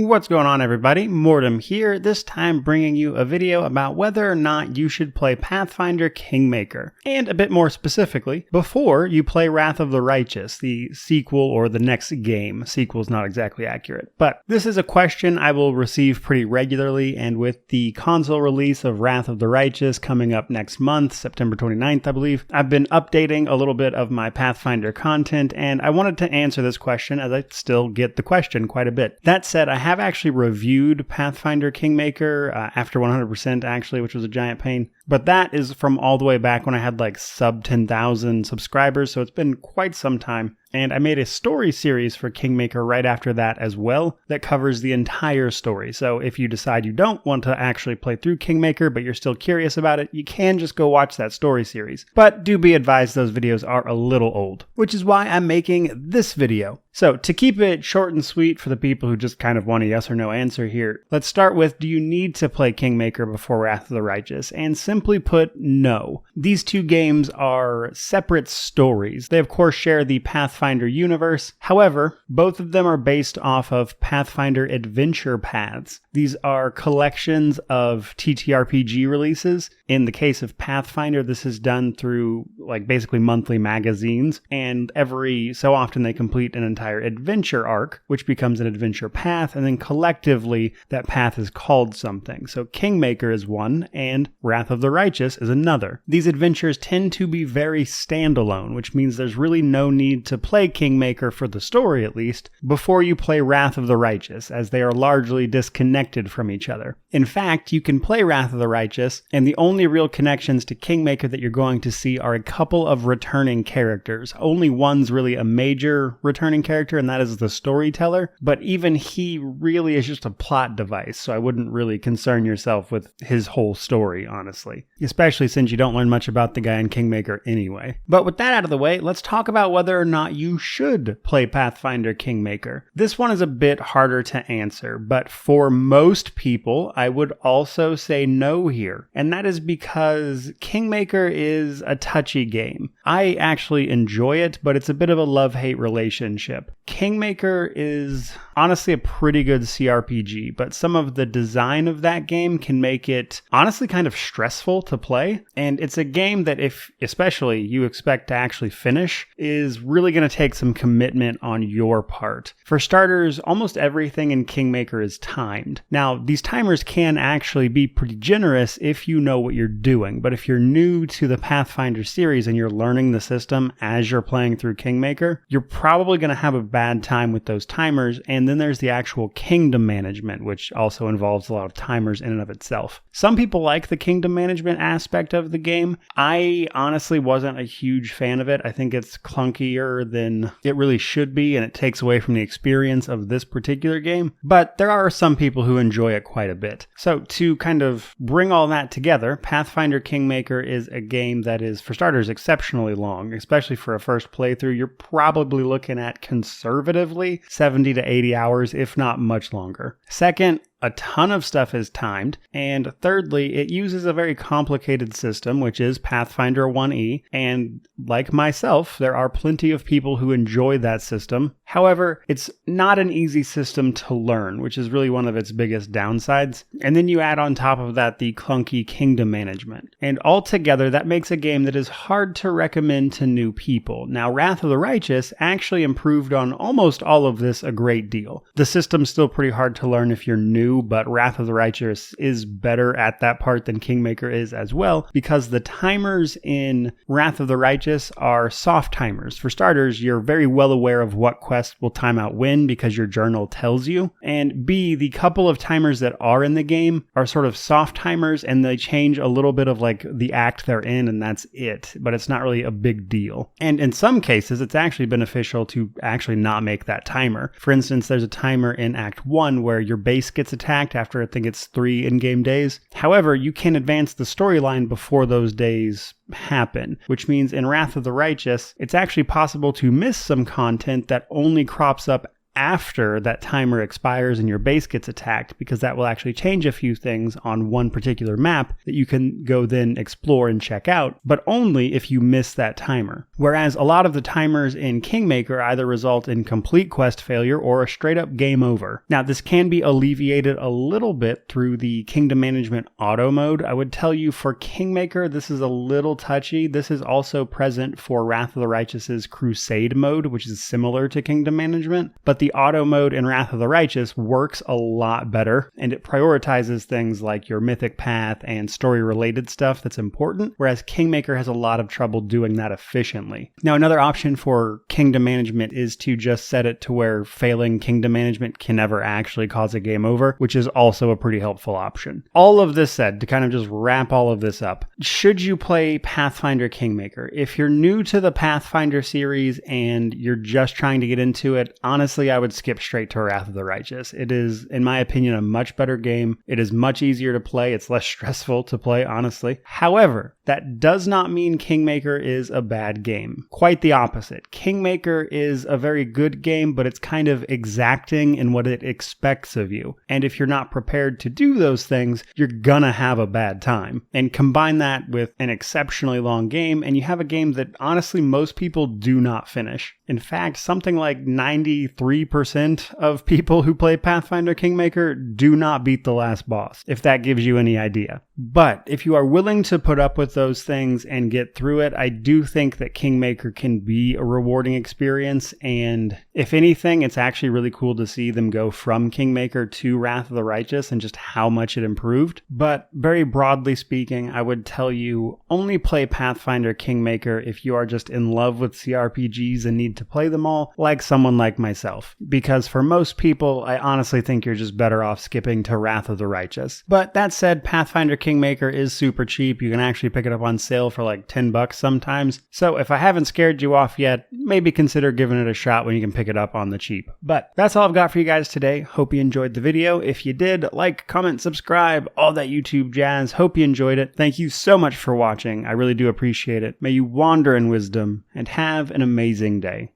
What's going on, everybody? Mortem here, this time bringing you a video about whether or not you should play Pathfinder Kingmaker, and a bit more specifically, before you play Wrath of the Righteous, the sequel or the next game. Sequel's not exactly accurate, but this is a question I will receive pretty regularly, and with the console release of Wrath of the Righteous coming up next month, September 29th, I believe, I've been updating a little bit of my Pathfinder content, and I wanted to answer this question as I still get the question quite a bit. That said, I have actually reviewed Pathfinder Kingmaker after 100% actually, which was a giant pain. But that is from all the way back when I had like sub 10,000 subscribers, so it's been quite some time. And I made a story series for Kingmaker right after that as well that covers the entire story. So if you decide you don't want to actually play through Kingmaker, but you're still curious about it, you can just go watch that story series. But do be advised those videos are a little old, which is why I'm making this video. So to keep it short and sweet for the people who just kind of want a yes or no answer here, let's start with, do you need to play Kingmaker before Wrath of the Righteous? And simply put, no. These two games are separate stories. They of course share the Pathfinder universe. However, both of them are based off of Pathfinder adventure paths. These are collections of TTRPG releases. In the case of Pathfinder, this is done through like basically monthly magazines, and every so often they complete an entire adventure arc, which becomes an adventure path, and then collectively that path is called something. So Kingmaker is one, and Wrath of the Righteous is another. These adventures tend to be very standalone, which means there's really no need to play Kingmaker for the story at least, before you play Wrath of the Righteous, as they are largely disconnected from each other. In fact, you can play Wrath of the Righteous, and the only real connections to Kingmaker that you're going to see are a couple of returning characters. Only one's really a major returning character, and that is the storyteller, but even he really is just a plot device, so I wouldn't really concern yourself with his whole story, honestly. Especially since you don't learn much about the guy in Kingmaker anyway. But with that out of the way, let's talk about whether or not you should play Pathfinder Kingmaker. This one is a bit harder to answer, but for most people, I would also say no here. And that is because Kingmaker is a touchy game. I actually enjoy it, but it's a bit of a love-hate relationship. Kingmaker is honestly a pretty good CRPG, but some of the design of that game can make it honestly kind of stressful to play. And it's a game that if especially you expect to actually finish, is really going to take some commitment on your part. For starters, almost everything in Kingmaker is timed. Now, these timers can actually be pretty generous if you know what you're doing, but if you're new to the Pathfinder series and you're learning the system as you're playing through Kingmaker, you're probably going to have a bad time with those timers. And then there's the actual kingdom management, which also involves a lot of timers in and of itself. Some people like the kingdom management aspect of the game. I honestly wasn't a huge fan of it. I think it's clunkier than it really should be, and it takes away from the experience of this particular game. But there are some people who enjoy it quite a bit. So to kind of bring all that together, Pathfinder Kingmaker is a game that is, for starters, exceptionally long, especially for a first playthrough. You're probably looking at conservatively 70 to 80 hours, if not much longer. Second, a ton of stuff is timed, and thirdly, it uses a very complicated system, which is Pathfinder 1E, and like myself, there are plenty of people who enjoy that system. However, it's not an easy system to learn, which is really one of its biggest downsides. And then you add on top of that the clunky kingdom management. And altogether, that makes a game that is hard to recommend to new people. Now, Wrath of the Righteous actually improved on almost all of this a great deal. The system's still pretty hard to learn if you're new, but Wrath of the Righteous is better at that part than Kingmaker is as well, because the timers in Wrath of the Righteous are soft timers. For starters, you're very well aware of what quest will time out when because your journal tells you. And B, the couple of timers that are in the game are sort of soft timers, and they change a little bit of like the act they're in, and that's it. But it's not really a big deal. And in some cases, it's actually beneficial to actually not make that timer. For instance, there's a timer in Act 1 where your base gets attacked after I think it's 3 in-game days. However, you can advance the storyline before those days happen, which means in Wrath of the Righteous, it's actually possible to miss some content that only crops up after that timer expires and your base gets attacked, because that will actually change a few things on one particular map that you can go then explore and check out, but only if you miss that timer. Whereas a lot of the timers in Kingmaker either result in complete quest failure or a straight up game over. Now, this can be alleviated a little bit through the Kingdom Management auto mode. I would tell you for Kingmaker, this is a little touchy. This is also present for Wrath of the Righteous's Crusade mode, which is similar to Kingdom Management, but the auto mode in Wrath of the Righteous works a lot better, and it prioritizes things like your mythic path and story related stuff that's important, whereas Kingmaker has a lot of trouble doing that efficiently. Now, another option for Kingdom Management is to just set it to where failing Kingdom Management can never actually cause a game over, which is also a pretty helpful option. All of this said, to kind of just wrap all of this up, should you play Pathfinder Kingmaker? If you're new to the Pathfinder series and you're just trying to get into it, honestly, I would skip straight to Wrath of the Righteous. It is, in my opinion, a much better game. It is much easier to play. It's less stressful to play, honestly. However, that does not mean Kingmaker is a bad game. Quite the opposite. Kingmaker is a very good game, but it's kind of exacting in what it expects of you. And if you're not prepared to do those things, you're gonna have a bad time. And combine that with an exceptionally long game, and you have a game that honestly most people do not finish. In fact, something like 93% of people who play Pathfinder Kingmaker do not beat the last boss, if that gives you any idea. But if you are willing to put up with those things and get through it, I do think that Kingmaker can be a rewarding experience. And if anything, it's actually really cool to see them go from Kingmaker to Wrath of the Righteous and just how much it improved. But very broadly speaking, I would tell you only play Pathfinder Kingmaker if you are just in love with CRPGs and need to play them all, like someone like myself. Because for most people, I honestly think you're just better off skipping to Wrath of the Righteous. But that said, Pathfinder Kingmaker is super cheap. You can actually pick it up on sale for like $10 sometimes. So if I haven't scared you off yet, maybe consider giving it a shot when you can pick it up on the cheap. But that's all I've got for you guys today. Hope you enjoyed the video. If you did, like, comment, subscribe, all that YouTube jazz. Hope you enjoyed it. Thank you so much for watching. I really do appreciate it. May you wander in wisdom and have an amazing day.